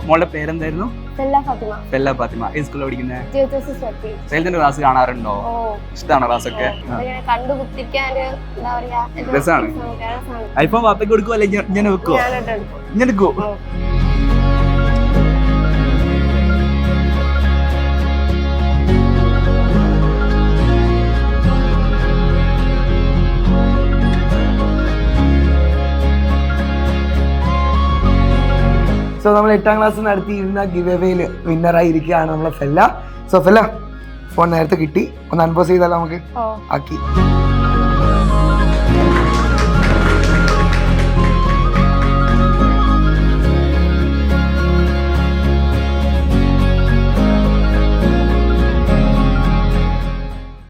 മോളുടെ പേരെന്തായിരുന്നു? ഫെല്ല ഫാത്തിമ. ഏത് സ്കൂളിൽ പഠിക്കുന്നത്? ക്ലാസ് കാണാറുണ്ടോ? ഇഷ്ടമാണോ ക്ലാസ് ഒക്കെ? രസമാണ്. ഐഫോൺ വാപ്പയ്ക്ക് കൊടുക്കുവോ അല്ലെ ഞാൻ വെക്കുവോ? ഞാൻ എടുക്കുവോ? സോ നമ്മൾ 8ാം ക്ലാസ് നടത്തിയിരുന്ന ഗിവ് എവേയിൽ വിന്നറായിരിക്കുകയാണ് നമ്മളെ ഫെല്ല. സോ ഫെല്ല, ഫോൺ നേരത്തെ കിട്ടി, ഒന്ന് അൺബോക്സ് ചെയ്താലോ നമുക്ക്? ആക്കി.